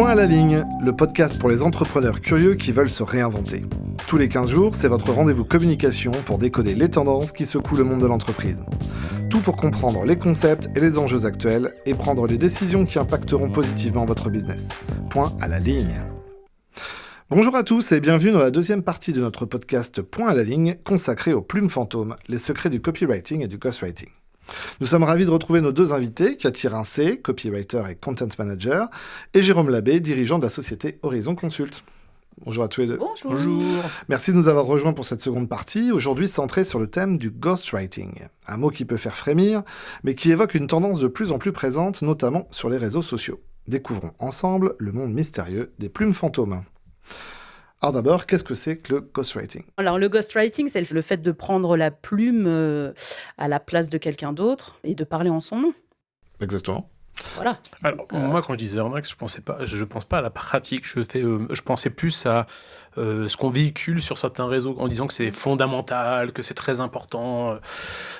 Point à la ligne, le podcast pour les entrepreneurs curieux qui veulent se réinventer. Tous les 15 jours, c'est votre rendez-vous communication pour décoder les tendances qui secouent le monde de l'entreprise. Tout pour comprendre les concepts et les enjeux actuels et prendre les décisions qui impacteront positivement votre business. Point à la ligne. Bonjour à tous et bienvenue dans la deuxième partie de notre podcast Point à la ligne consacré aux plumes fantômes, les secrets du copywriting et du ghostwriting. Nous sommes ravis de retrouver nos deux invités, Cathy Rincé, copywriter et content manager, et Jérôme Labbé, dirigeant de la société Horizon Consult. Bonjour à tous les deux. Bonjour. Merci de nous avoir rejoints pour cette seconde partie, aujourd'hui centrée sur le thème du ghostwriting. Un mot qui peut faire frémir, mais qui évoque une tendance de plus en plus présente, notamment sur les réseaux sociaux. Découvrons ensemble le monde mystérieux des plumes fantômes. Alors d'abord, qu'est-ce que c'est que le ghostwriting ? Alors le ghostwriting, c'est le fait de prendre la plume à la place de quelqu'un d'autre et de parler en son nom. Exactement. Voilà. Alors, moi, quand je disais arnaque, je pense pas à la pratique. Je pensais plus à ce qu'on véhicule sur certains réseaux en disant que c'est fondamental, que c'est très important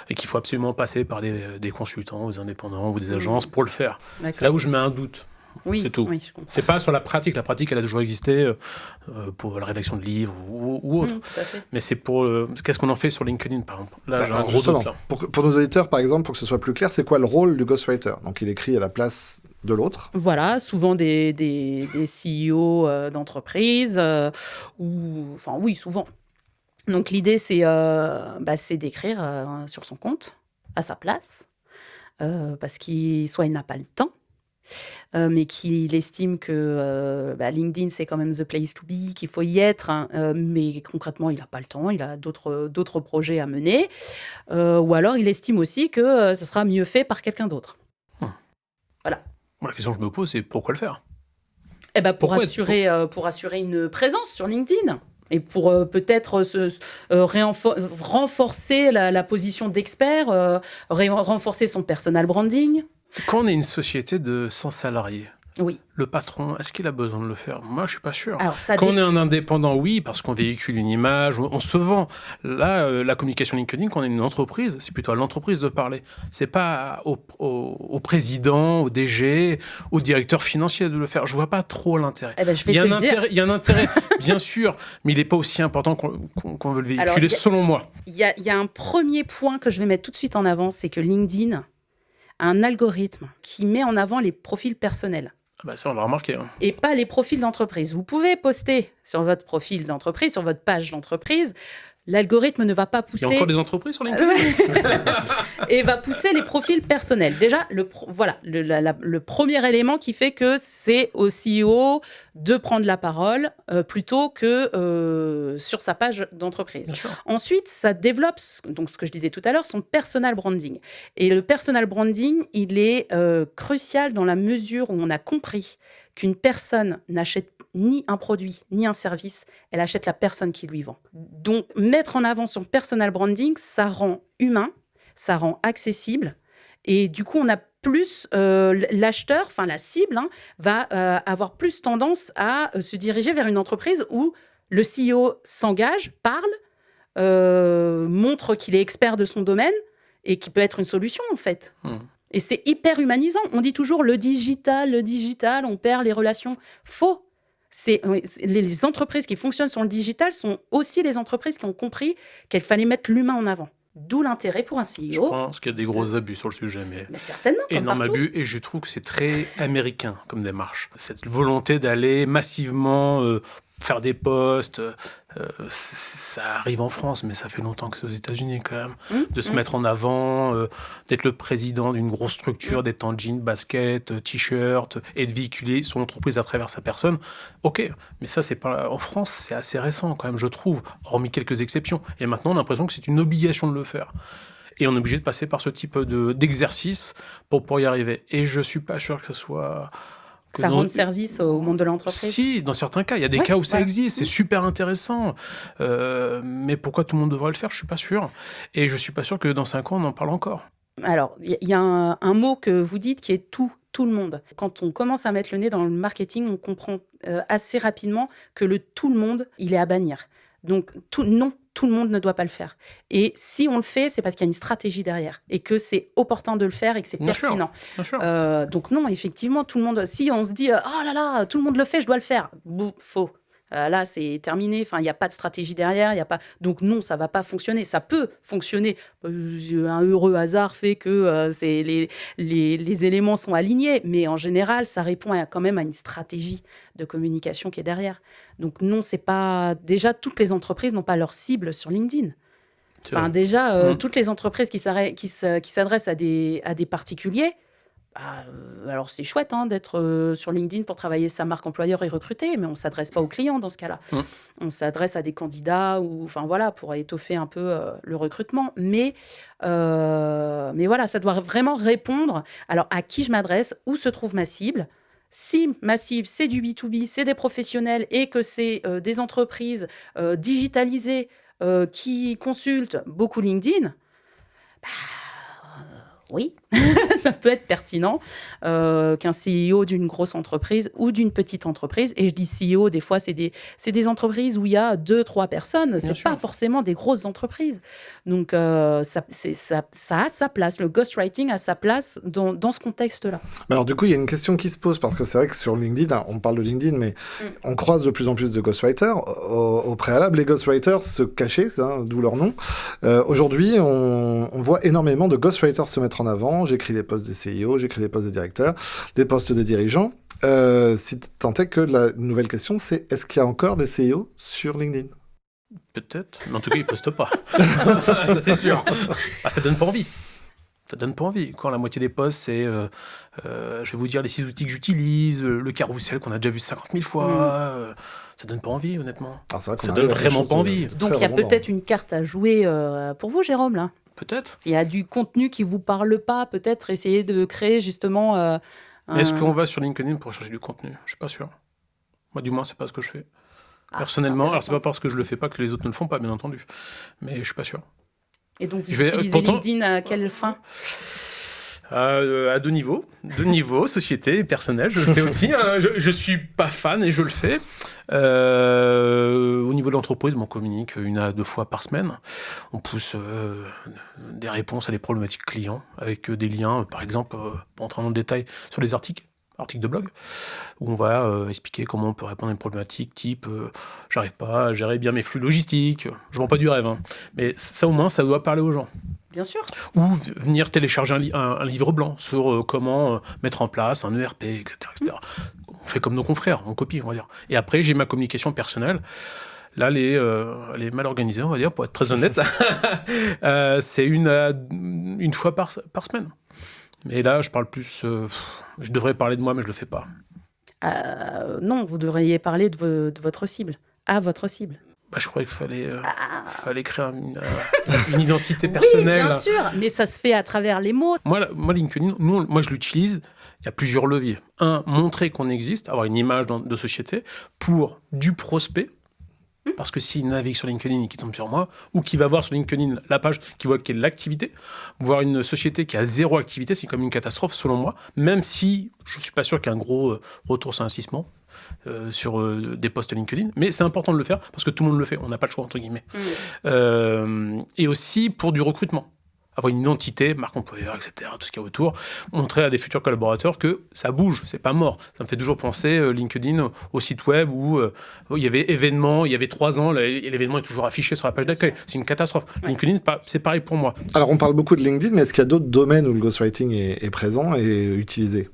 et qu'il faut absolument passer par des consultants ou des indépendants ou des agences pour le faire. D'accord. C'est là où je mets un doute. Oui, C'est tout. oui, je comprends. C'est pas sur la pratique. La pratique, elle a toujours existé pour la rédaction de livres ou autre. Tout à fait. Mais c'est pour qu'est-ce qu'on en fait sur LinkedIn, par exemple. Là, j'ai un gros Justement, doute, là. pour nos auditeurs, par exemple, pour que ce soit plus clair, c'est quoi le rôle du ghostwriter ? Donc il écrit à la place de l'autre. Voilà, souvent des CEO d'entreprise, oui, souvent. Donc l'idée, c'est d'écrire sur son compte, à sa place, parce qu'il n'a pas le temps, mais qu'il estime que LinkedIn, c'est quand même the place to be, qu'il faut y être, mais concrètement, il n'a pas le temps, il a d'autres projets à mener, ou alors il estime aussi que ce sera mieux fait par quelqu'un d'autre. Voilà. La question que je me pose, c'est pourquoi le faire ? Pour assurer une présence sur LinkedIn et pour peut-être renforcer la position d'expert, renforcer son personal branding. Quand on est une société de 100 salariés, Oui. le patron, est-ce qu'il a besoin de le faire ? Moi, je suis pas sûr. Alors, Quand on est un indépendant, oui, parce qu'on véhicule une image, on se vend. Là, la communication LinkedIn, quand on est une entreprise, c'est plutôt à l'entreprise de parler. C'est pas au président, au DG, au directeur financier de le faire. Je vois pas trop l'intérêt. Je vais te le dire. Il y a un intérêt, bien sûr, mais il n'est pas aussi important qu'on veut le véhiculer, Alors, selon moi. Il y a un premier point que je vais mettre tout de suite en avant, c'est que LinkedIn a un algorithme qui met en avant les profils personnels. Ça, on l'a remarqué. Hein. Et pas les profils d'entreprise. Vous pouvez poster sur votre profil d'entreprise, sur votre page d'entreprise. L'algorithme ne va pas pousser... Il y a encore des entreprises sur LinkedIn ? Et va pousser les profils personnels. Déjà, le premier élément qui fait que c'est au CEO de prendre la parole plutôt que sur sa page d'entreprise. Ensuite, ça développe, donc ce que je disais tout à l'heure, son personal branding. Et le personal branding, il est crucial dans la mesure où on a compris qu'une personne n'achète ni un produit, ni un service, elle achète la personne qui lui vend. Donc, mettre en avant son personal branding, ça rend humain, ça rend accessible, et du coup, on a plus, l'acheteur, enfin la cible, va avoir plus tendance à se diriger vers une entreprise où le CEO s'engage, parle, montre qu'il est expert de son domaine, et qui peut être une solution, en fait. Et c'est hyper humanisant. On dit toujours le digital, on perd les relations. Faux. Les entreprises qui fonctionnent sur le digital sont aussi les entreprises qui ont compris qu'il fallait mettre l'humain en avant. D'où l'intérêt pour un CEO. Je pense qu'il y a des gros abus sur le sujet, mais certainement, comme énorme partout. abus, et je trouve que c'est très américain comme démarche. Cette volonté d'aller massivement faire des posts, ça arrive en France, mais ça fait longtemps que c'est aux États-Unis quand même, de se mettre en avant, d'être le président d'une grosse structure, d'être en jean, basket, t-shirt, et de véhiculer son entreprise à travers sa personne. Ok, mais ça, c'est pas en France, c'est assez récent quand même, je trouve, hormis quelques exceptions. Et maintenant, on a l'impression que c'est une obligation de le faire. Et on est obligé de passer par ce type d'exercice pour pouvoir y arriver. Et je suis pas sûr que ce soit... Ça rend service au monde de l'entreprise ? Si, dans certains cas. Il y a des cas où ça existe, c'est super intéressant. Mais pourquoi tout le monde devrait le faire ? Je ne suis pas sûr. Et je ne suis pas sûr que dans 5 ans, on en parle encore. Alors, il y a un mot que vous dites qui est tout le monde. Quand on commence à mettre le nez dans le marketing, on comprend assez rapidement que le tout le monde, il est à bannir. Donc, tout tout le monde ne doit pas le faire. Et si on le fait, c'est parce qu'il y a une stratégie derrière et que c'est opportun de le faire et que c'est pertinent. Bien sûr. Donc non, effectivement, tout le monde. Si on se dit oh là là, tout le monde le fait, je dois le faire. Faux. Là, c'est terminé. Enfin, il n'y a pas de stratégie derrière. Il y a pas. Donc non, ça va pas fonctionner. Ça peut fonctionner. Un heureux hasard fait que les éléments sont alignés, mais en général, ça répond quand même à une stratégie de communication qui est derrière. Donc non, c'est pas. Déjà, toutes les entreprises n'ont pas leur cible sur LinkedIn. Enfin, déjà, toutes les entreprises qui s'adressent à des particuliers. Alors c'est chouette d'être sur LinkedIn pour travailler sa marque employeur et recruter, mais on ne s'adresse pas aux clients dans ce cas-là. On s'adresse à des candidats pour étoffer un peu le recrutement. Mais voilà, ça doit vraiment répondre. Alors à qui je m'adresse, où se trouve ma cible. Si ma cible, c'est du B2B, c'est des professionnels et que c'est des entreprises digitalisées qui consultent beaucoup LinkedIn, oui, ça peut être pertinent qu'un CEO d'une grosse entreprise ou d'une petite entreprise, et je dis CEO, des fois c'est des entreprises où il y a 2-3 personnes, c'est pas forcément des grosses entreprises. Donc ça a sa place, le ghostwriting a sa place dans ce contexte-là. Mais alors du coup, il y a une question qui se pose, parce que c'est vrai que sur LinkedIn, on parle de LinkedIn, mais on croise de plus en plus de ghostwriters. Au préalable, les ghostwriters se cachaient, d'où leur nom. Aujourd'hui, on voit énormément de ghostwriters se mettre en avant. J'écris les posts des CEO, j'écris les posts des directeurs, les posts des dirigeants. Si tant est que la nouvelle question, c'est est-ce qu'il y a encore des CEO sur LinkedIn ? Peut-être, mais en tout cas, ils ne postent pas. Ça, c'est sûr. Ça donne pas envie. Ça donne pas envie. Quand la moitié des posts, c'est, je vais vous dire, les 6 outils que j'utilise, le carrousel qu'on a déjà vu 50 000 fois, ça donne pas envie, honnêtement. Ça donne vraiment pas envie. Donc, il y a peut-être une carte à jouer pour vous, Jérôme, là. Peut-être. S'il y a du contenu qui ne vous parle pas, peut-être essayer de créer justement... Est-ce qu'on va sur LinkedIn pour chercher du contenu ? Je ne suis pas sûr. Moi, du moins, ce n'est pas ce que je fais. Personnellement, alors c'est pas parce que je le fais pas que les autres ne le font pas, bien entendu. Mais je ne suis pas sûr. Et donc, vous utilisez LinkedIn à quelle fin ? À deux niveaux, société et personnel, je le fais aussi. Je suis pas fan et je le fais. Au niveau de l'entreprise, on communique 1 à 2 fois par semaine. On pousse des réponses à des problématiques clients avec des liens, par exemple, pour entrer dans le détail, sur les articles de blog, où on va expliquer comment on peut répondre à une problématique type j'arrive pas à gérer bien mes flux logistiques, je vends pas du rêve, mais ça au moins ça doit parler aux gens. Bien sûr. Ou venir télécharger un livre blanc sur comment mettre en place un ERP, etc. On fait comme nos confrères, on copie, on va dire. Et après, j'ai ma communication personnelle. Là, elle est mal organisée, on va dire, pour être très honnête. C'est une fois par semaine. Et là, je parle plus... je devrais parler de moi, mais je le fais pas. Non, vous devriez parler de votre cible, à votre cible. Je croyais qu'il fallait créer une identité personnelle. Oui, bien sûr, mais ça se fait à travers les mots. Moi LinkedIn, moi, je l'utilise. Il y a plusieurs leviers. Un, montrer qu'on existe, avoir une image de société pour du prospect. Parce que s'il navigue sur LinkedIn et qu'il tombe sur moi, ou qu'il va voir sur LinkedIn la page qui voit qu'il y a de l'activité, voir une société qui a 0 activité, c'est comme une catastrophe selon moi, même si je ne suis pas sûr qu'il y ait un gros retour sur investissement sur des posts LinkedIn, mais c'est important de le faire parce que tout le monde le fait, on n'a pas le choix entre guillemets. Et aussi pour du recrutement. Avoir une identité, marque employeur, etc., tout ce qu'il y a autour, montrer à des futurs collaborateurs que ça bouge, c'est pas mort. Ça me fait toujours penser LinkedIn au site web où il y avait événement, il y avait 3 ans, l'événement est toujours affiché sur la page d'accueil. C'est une catastrophe. Ouais. LinkedIn, c'est pareil pour moi. Alors on parle beaucoup de LinkedIn, mais est-ce qu'il y a d'autres domaines où le ghostwriting est présent et utilisé ?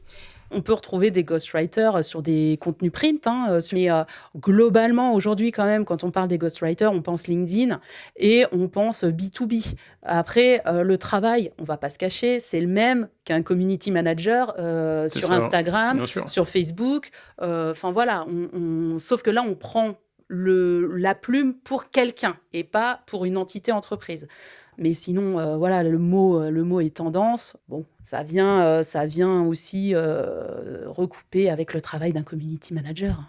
On peut retrouver des ghostwriters sur des contenus print, mais globalement, aujourd'hui, quand même, quand on parle des ghostwriters, on pense LinkedIn et on pense B2B. Après, le travail, on ne va pas se cacher, c'est le même qu'un community manager sur Instagram, sur Facebook. Voilà, sauf que là, on prend la plume pour quelqu'un et pas pour une entité entreprise. Mais sinon, voilà, le mot est tendance. Bon, ça vient aussi recouper avec le travail d'un community manager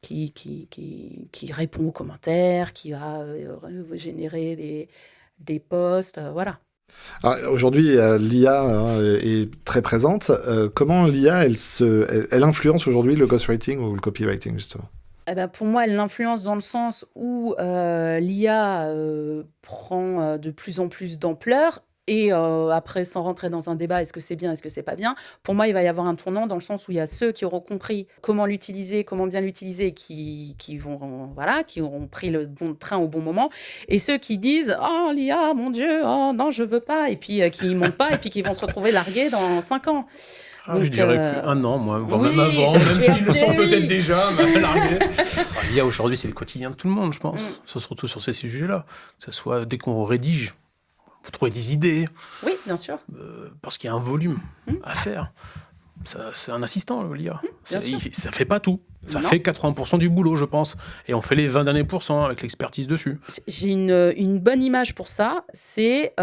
qui répond aux commentaires, qui va générer des posts, voilà. Alors, aujourd'hui, l'IA est très présente. Comment l'IA, elle influence aujourd'hui le ghostwriting ou le copywriting, justement ? Pour moi, elle l'influence dans le sens où l'IA prend de plus en plus d'ampleur. Et après, sans rentrer dans un débat, est-ce que c'est bien, est-ce que c'est pas bien, pour moi, il va y avoir un tournant dans le sens où il y a ceux qui auront compris comment l'utiliser, comment bien l'utiliser, qui auront pris le bon train au bon moment, et ceux qui disent « Oh, l'IA, mon Dieu, oh non, je veux pas », et puis qui n'y montent pas, et puis qui vont se retrouver largués dans 5 ans. Donc, je dirais plus 1 an, moi, voire même avant, même s'ils le sont peut-être déjà, mais largués. L'IA, aujourd'hui, c'est le quotidien de tout le monde, je pense. Surtout sur ces sujets-là. Que ce soit dès qu'on rédige, vous trouvez des idées. Oui, bien sûr. Parce qu'il y a un volume à faire. C'est un assistant, l'IA. Ça ne fait pas tout. Ça fait 80% du boulot, je pense. Et on fait les 20 derniers pourcents avec l'expertise dessus. J'ai une bonne image pour ça. C'est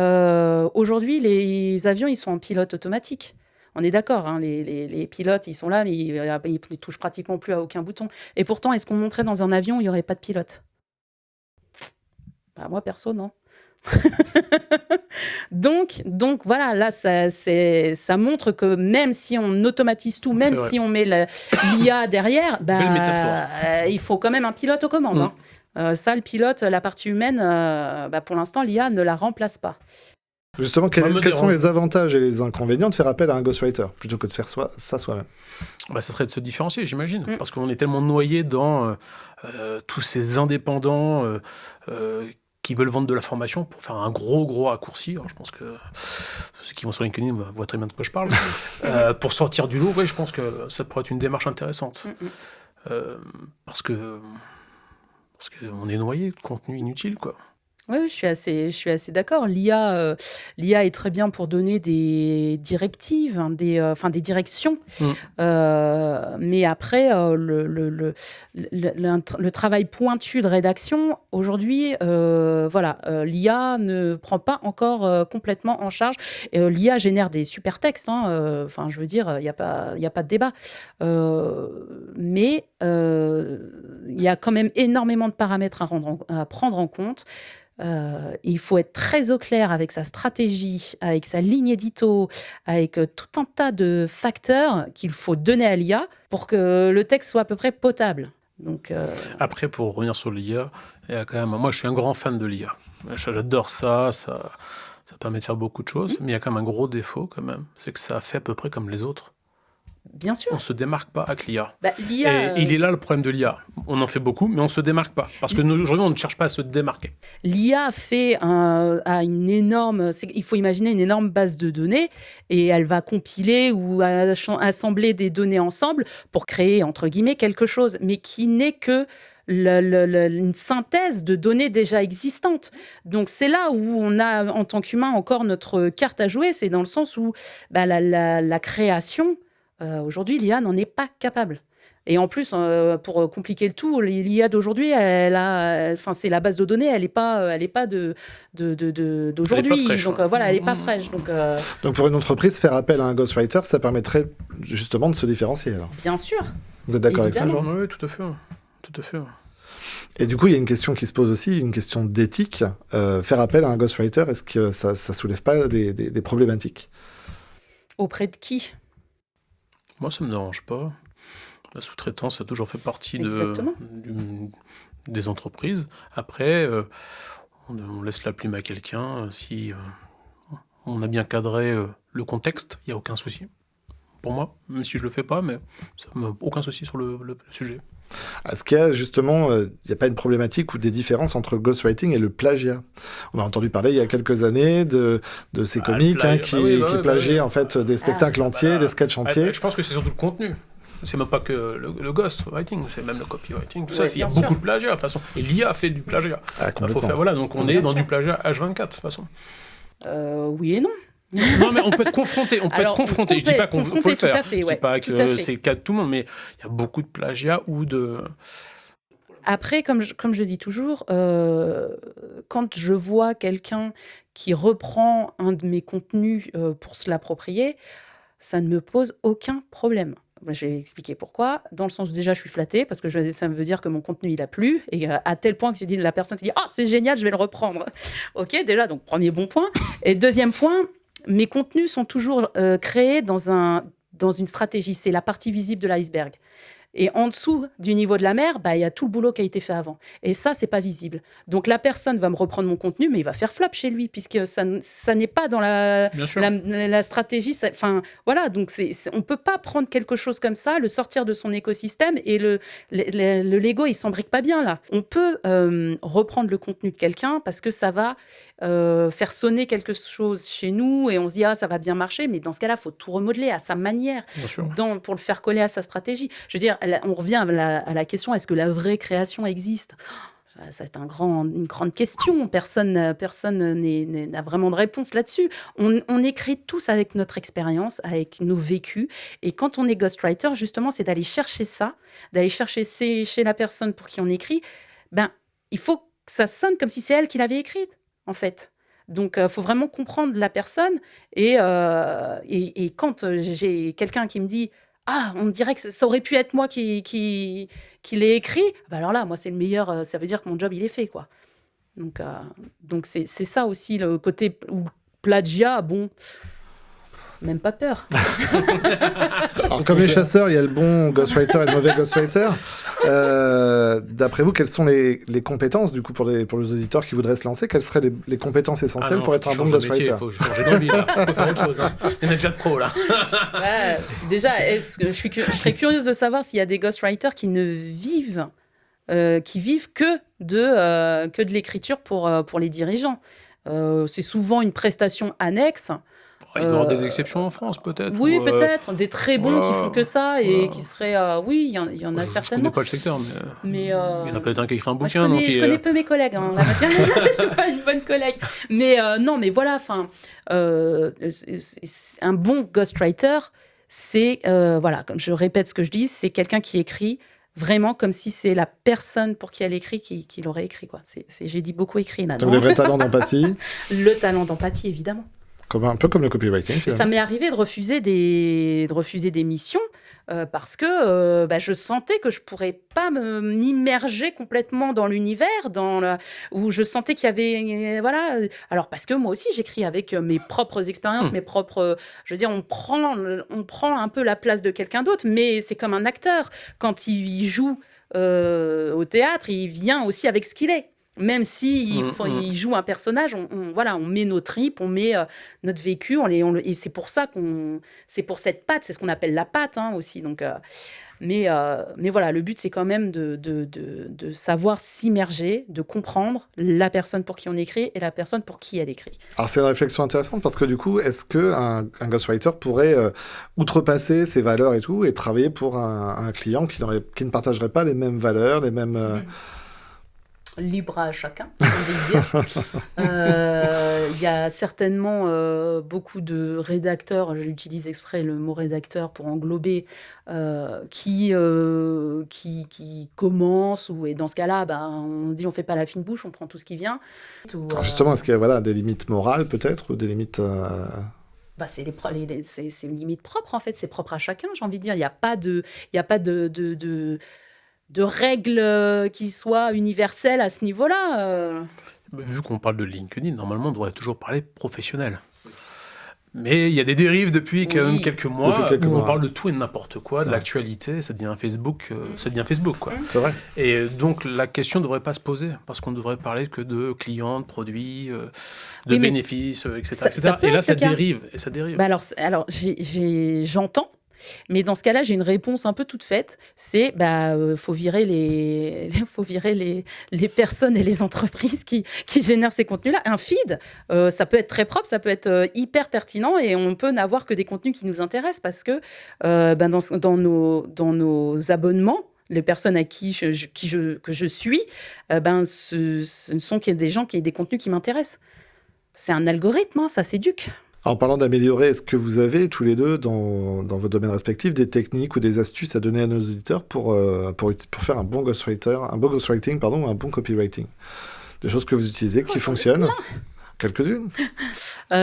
aujourd'hui, les avions, ils sont en pilote automatique. On est d'accord, hein, les pilotes, ils sont là, mais ils ne touchent pratiquement plus à aucun bouton. Et pourtant, est-ce qu'on monterait dans un avion où il n'y aurait pas de pilote ? Moi, perso, non. donc voilà, là ça montre que même si on automatise tout, même si on met l'IA derrière, il faut quand même un pilote aux commandes. Ça, le pilote, la partie humaine, pour l'instant l'IA ne la remplace pas. Justement, quels sont les avantages et les inconvénients de faire appel à un ghostwriter plutôt que de faire ça soi-même ? Ça serait de se différencier, j'imagine, parce qu'on est tellement noyé dans tous ces indépendants qui veulent vendre de la formation pour faire un gros raccourci. Alors, je pense que ceux qui vont sur LinkedIn voient très bien de quoi je parle. Pour sortir du lot, je pense que ça pourrait être une démarche intéressante. Parce qu'on est noyé de contenu inutile, quoi. Oui, je suis assez d'accord. L'IA est très bien pour donner des directives, des directions. Mais après, le travail pointu de rédaction, aujourd'hui, l'IA ne prend pas encore complètement en charge. L'IA génère des super textes. Je veux dire, il n'y a pas de débat. Mais il y a quand même énormément de paramètres à prendre en compte. Il faut être très au clair avec sa stratégie, avec sa ligne édito, avec tout un tas de facteurs qu'il faut donner à l'IA pour que le texte soit à peu près potable. Donc, Après, pour revenir sur l'IA, il y a quand même, moi je suis un grand fan de l'IA. J'adore ça permet de faire beaucoup de choses, mais il y a quand même un gros défaut quand même, c'est que ça fait à peu près comme les autres. Bien sûr. On ne se démarque pas avec l'IA. L'IA, et il est là le problème de l'IA. On en fait beaucoup, mais on ne se démarque pas. Parce que aujourd'hui, on ne cherche pas à se démarquer. L'IA a une énorme... Il faut imaginer une énorme base de données et elle va compiler ou assembler des données ensemble pour créer, entre guillemets, quelque chose, mais qui n'est que une synthèse de données déjà existantes. Donc c'est là où on a, en tant qu'humain, encore notre carte à jouer. C'est dans le sens où la création... aujourd'hui, l'IA n'en est pas capable. Et en plus, pour compliquer le tout, l'IA d'aujourd'hui, c'est la base de données, elle n'est pas d'aujourd'hui. Fraîche, donc elle n'est pas fraîche. Donc pour une entreprise, faire appel à un ghostwriter, ça permettrait justement de se différencier. Alors. Bien sûr. Vous êtes d'accord avec ça, Jean ? Oui, tout à fait. Et du coup, il y a une question qui se pose aussi, une question d'éthique. Faire appel à un ghostwriter, est-ce que ça soulève pas des problématiques ? Auprès de qui ? Moi, ça ne me dérange pas. La sous-traitance a toujours fait partie des entreprises. Après, on laisse la plume à quelqu'un. Si on a bien cadré le contexte, il n'y a aucun souci. Pour moi, même si je ne le fais pas, mais ça n'a aucun souci sur le sujet. Est-ce qu'il y a justement, il n'y a pas une problématique ou des différences entre le ghostwriting et le plagiat ? On a entendu parler il y a quelques années de ces comiques qui plagiaient en fait des spectacles entiers, des sketchs entiers. Je pense que c'est surtout le contenu. C'est même pas que le ghostwriting, c'est même le copywriting, tout ça. Il y a sûr. beaucoup de plagiat, de toute façon. Et l'IA fait du plagiat. Faut faire, donc on est dans du plagiat H24, de toute façon. Oui et non. Non, mais on peut être confronté. Je dis pas qu'on faut le faire. Fait, je dis pas que c'est le cas de tout le monde, mais il y a beaucoup de plagiat ou de... Après, comme je dis toujours, quand je vois quelqu'un qui reprend un de mes contenus pour se l'approprier, ça ne me pose aucun problème. Je vais expliquer pourquoi. Dans le sens où déjà je suis flattée parce que ça veut dire que mon contenu il a plu et à tel point que la personne s'est dit « Oh, c'est génial, je vais le reprendre ». Ok, déjà, donc premier bon point. Et deuxième point, mes contenus sont toujours créés dans une stratégie. C'est la partie visible de l'iceberg. Et en dessous du niveau de la mer, il y a tout le boulot qui a été fait avant. Et ça, c'est pas visible. Donc la personne va me reprendre mon contenu, mais il va faire flop chez lui, puisque ça n'est pas dans la stratégie. Enfin, voilà, donc on peut pas prendre quelque chose comme ça, le sortir de son écosystème, et le Lego, il s'embrique pas bien là. On peut reprendre le contenu de quelqu'un parce que ça va faire sonner quelque chose chez nous, et on se dit, ça va bien marcher, mais dans ce cas-là, il faut tout remodeler à sa manière, pour le faire coller à sa stratégie. Je veux dire, on revient à la question, est-ce que la vraie création existe ? C'est une grande question. Personne n'a vraiment de réponse là-dessus. On écrit tous avec notre expérience, avec nos vécus. Et quand on est ghostwriter, justement, c'est d'aller chercher ça, d'aller chercher chez la personne pour qui on écrit. Il faut que ça sonne comme si c'est elle qui l'avait écrite, en fait. Donc, il faut vraiment comprendre la personne. Et quand j'ai quelqu'un qui me dit « on dirait que ça aurait pu être moi qui l'ai écrit », alors là, moi, c'est le meilleur. Ça veut dire que mon job, il est fait, quoi. Donc c'est ça aussi, le côté plagiat, même pas peur. Alors, comme les chasseurs, il y a le bon ghostwriter et le mauvais ghostwriter. D'après vous, quelles sont les compétences, du coup, pour les auditeurs qui voudraient se lancer, quelles seraient les compétences essentielles pour être un bon ghostwriter ? Il faut changer d'envie, là. Il faut faire autre chose. Hein. Il y en a déjà de pros, là. Déjà, je serais curieuse de savoir s'il y a des ghostwriters qui vivent que de l'écriture pour les dirigeants. C'est souvent une prestation annexe. Il doit y avoir des exceptions en France, peut-être. Oui, peut-être. Des très bons qui font que ça et qui seraient... oui, il y en a certainement. Je ne connais pas le secteur, mais il y en a peut-être un qui écrit un bouquin. Je connais peu mes collègues. Hein, je ne suis pas une bonne collègue. Mais non, mais voilà, un bon ghostwriter, c'est... comme je répète ce que je dis, c'est quelqu'un qui écrit vraiment comme si c'est la personne pour qui elle écrit qui l'aurait écrit, quoi. J'ai dit beaucoup écrit là. Donc le vrai talent d'empathie. Le talent d'empathie, évidemment. Un peu comme le copywriting. Ça m'est arrivé de refuser des missions parce que je sentais que je ne pourrais pas m'immerger complètement dans l'univers, où je sentais qu'il y avait... voilà. Alors, parce que moi aussi, j'écris avec mes propres expériences, mes propres... Je veux dire, on prend un peu la place de quelqu'un d'autre, mais c'est comme un acteur. Quand il joue au théâtre, il vient aussi avec ce qu'il est. Même s'il il joue un personnage, on met nos tripes, on met notre vécu, et c'est pour ça c'est pour cette patte, c'est ce qu'on appelle la patte aussi. Donc, mais voilà, le but c'est quand même de savoir s'immerger, de comprendre la personne pour qui on écrit et la personne pour qui elle écrit. Alors c'est une réflexion intéressante parce que du coup, est-ce qu'un ghostwriter pourrait outrepasser ses valeurs et tout et travailler pour un client qui ne partagerait pas les mêmes valeurs, les mêmes... Libre à chacun, on va dire. Il y a certainement beaucoup de rédacteurs, j'utilise exprès le mot rédacteur pour englober, qui commencent, et dans ce cas-là, on dit on fait pas la fine bouche, on prend tout ce qui vient. Alors justement, est-ce qu'il y a des limites morales peut-être, ou des limites... c'est une limite propre, en fait, c'est propre à chacun, j'ai envie de dire. Il n'y a pas de règles qui soient universelles à ce niveau-là. Vu qu'on parle de LinkedIn, normalement, on devrait toujours parler professionnel. Mais il y a des dérives depuis quand même quelques mois où on parle de tout et de n'importe quoi, de l'actualité, ça devient Facebook, quoi. C'est vrai. Et donc la question ne devrait pas se poser, parce qu'on ne devrait parler que de clients, de produits, de bénéfices, etc. Et là, ça dérive. Alors j'entends. Mais dans ce cas-là, j'ai une réponse un peu toute faite. C'est faut virer les personnes et les entreprises qui génèrent ces contenus-là. Un feed, ça peut être très propre, ça peut être hyper pertinent, et on peut n'avoir que des contenus qui nous intéressent parce que dans nos abonnements, les personnes à que je suis, ce ne sont que des gens qui ont des contenus qui m'intéressent. C'est un algorithme, ça s'éduque. En parlant d'améliorer, est-ce que vous avez tous les deux dans vos domaines respectifs des techniques ou des astuces à donner à nos auditeurs pour faire un bon ghostwriting, ou un bon copywriting? Des choses que vous utilisez qui fonctionnent? Quelques-unes. C'est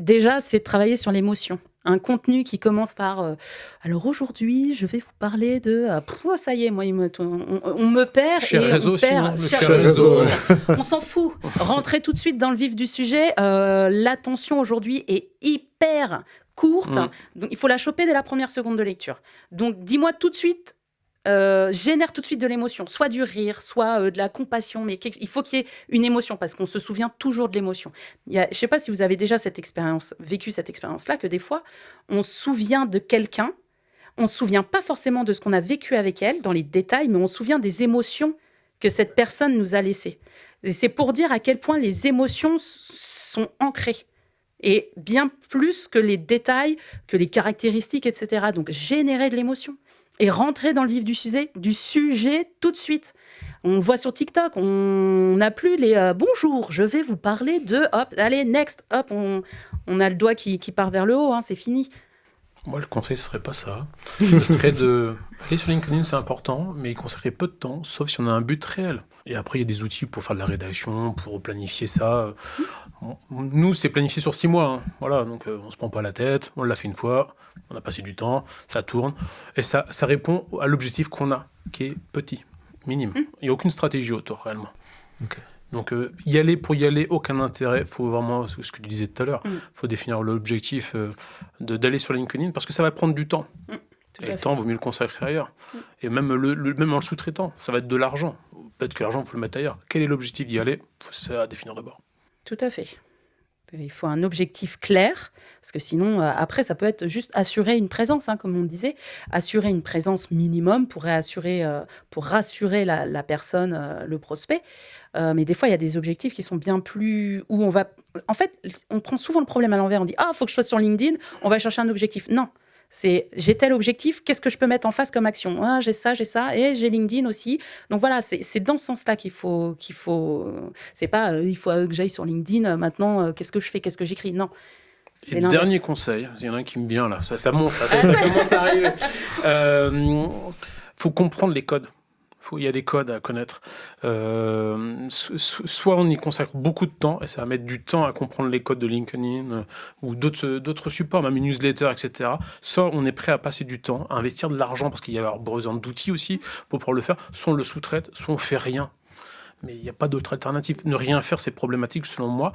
de travailler sur l'émotion. Un contenu qui commence par alors aujourd'hui, je vais vous parler de ça y est, moi on me perd cher et réseau, on perd sinon, cher cher réseau, réseau. On s'en fout. Rentrez tout de suite dans le vif du sujet. L'attention aujourd'hui est hyper courte, donc il faut la choper dès la première seconde de lecture. Donc dis-moi tout de suite. Génère tout de suite de l'émotion, soit du rire, soit de la compassion, mais il faut qu'il y ait une émotion parce qu'on se souvient toujours de l'émotion. Je ne sais pas si vous avez déjà vécu cette expérience-là, que des fois, on se souvient de quelqu'un, on ne se souvient pas forcément de ce qu'on a vécu avec elle dans les détails, mais on se souvient des émotions que cette personne nous a laissées. Et c'est pour dire à quel point les émotions sont ancrées. Et bien plus que les détails, que les caractéristiques, etc. Donc, générer de l'émotion. Et rentrer dans le vif du sujet tout de suite. On voit sur TikTok, on n'a plus les bonjour, je vais vous parler de hop, allez, next, hop, on a le doigt qui part vers le haut, c'est fini. Moi, le conseil, ce serait pas ça. Ce serait de aller sur LinkedIn, c'est important, mais y consacrer peu de temps, sauf si on a un but réel. Et après, il y a des outils pour faire de la rédaction, pour planifier ça. Nous, c'est planifié sur 6 mois. Voilà, donc on se prend pas la tête, on l'a fait une fois, on a passé du temps, ça tourne. Et ça répond à l'objectif qu'on a, qui est petit, minime. Il n'y a aucune stratégie autour, réellement. Okay. Donc, y aller pour y aller, aucun intérêt. Il faut vraiment, ce que tu disais tout à l'heure, il faut définir l'objectif d'aller sur LinkedIn, parce que ça va prendre du temps. Et le temps, il vaut mieux le consacrer ailleurs. Et même même en le sous-traitant, ça va être de l'argent. Peut-être que l'argent, il faut le mettre ailleurs. Quel est l'objectif d'y aller ? C'est à définir d'abord. Tout à fait. Il faut un objectif clair, parce que sinon, après, ça peut être juste assurer une présence, comme on disait, assurer une présence minimum pour rassurer la personne, le prospect. Mais des fois, il y a des objectifs qui sont bien plus... où on va... En fait, on prend souvent le problème à l'envers. On dit « Ah, il faut que je sois sur LinkedIn, on va chercher un objectif. » Non. C'est j'ai tel objectif, qu'est-ce que je peux mettre en face comme action ? J'ai ça, et j'ai LinkedIn aussi. Donc voilà, c'est dans ce sens-là qu'il faut. C'est pas il faut que j'aille sur LinkedIn maintenant. Qu'est-ce que je fais ? Qu'est-ce que j'écris ? Non. Et dernier conseil, il y en a un qui me vient là, ça monte, ça commence à arriver. Faut comprendre les codes. Il y a des codes à connaître. Soit on y consacre beaucoup de temps, et ça va mettre du temps à comprendre les codes de LinkedIn ou d'autres supports, même une newsletter, etc. Soit on est prêt à passer du temps, à investir de l'argent, parce qu'il y a besoin d'outils aussi pour pouvoir le faire. Soit on le sous-traite, soit on fait rien. Mais il n'y a pas d'autre alternative. Ne rien faire, c'est problématique selon moi.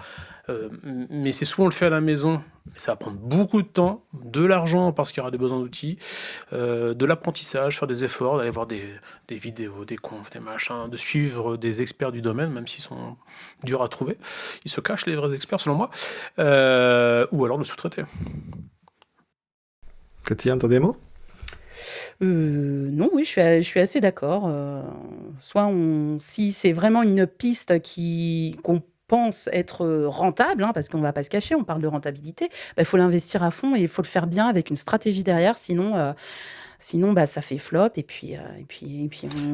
Mais c'est soit on le fait à la maison, mais ça va prendre beaucoup de temps, de l'argent parce qu'il y aura des besoins d'outils, de l'apprentissage, faire des efforts, d'aller voir des vidéos, des confs, des machins, de suivre des experts du domaine, même s'ils sont durs à trouver. Ils se cachent, les vrais experts, selon moi. Ou alors de sous-traiter. Cathy, t'as des mots ? Non, oui, je suis assez d'accord. Soit si c'est vraiment une piste qu'on pense être rentable, parce qu'on ne va pas se cacher, on parle de rentabilité, il faut l'investir à fond et il faut le faire bien avec une stratégie derrière, sinon ça fait flop et puis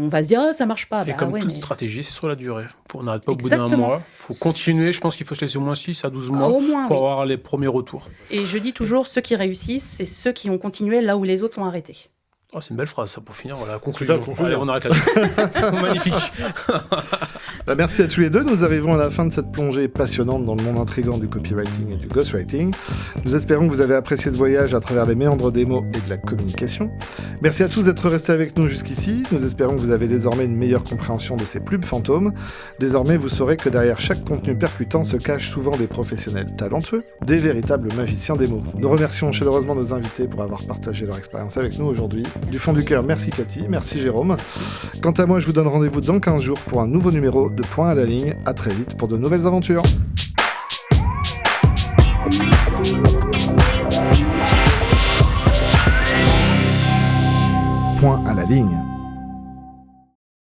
on va se dire ça marche pas. Et comme toute stratégie, c'est sur la durée. On n'arrête pas au bout d'un mois. Il faut continuer. Je pense qu'il faut se laisser au moins 6 à 12 mois pour avoir les premiers retours. Et je dis toujours, ceux qui réussissent, c'est ceux qui ont continué là où les autres ont arrêté. Oh, c'est une belle phrase, ça, pour finir. Voilà, conclusion. Allez, on arrête là. Magnifique. Merci à tous les deux. Nous arrivons à la fin de cette plongée passionnante dans le monde intrigant du copywriting et du ghostwriting. Nous espérons que vous avez apprécié ce voyage à travers les méandres des mots et de la communication. Merci à tous d'être restés avec nous jusqu'ici. Nous espérons que vous avez désormais une meilleure compréhension de ces pubs fantômes. Désormais, vous saurez que derrière chaque contenu percutant se cachent souvent des professionnels talentueux, des véritables magiciens des mots. Nous remercions chaleureusement nos invités pour avoir partagé leur expérience avec nous aujourd'hui. Du fond du cœur, merci Cathy, merci Jérôme. Quant à moi, je vous donne rendez-vous dans 15 jours pour un nouveau numéro de Point à la ligne. À très vite pour de nouvelles aventures. Point à la ligne.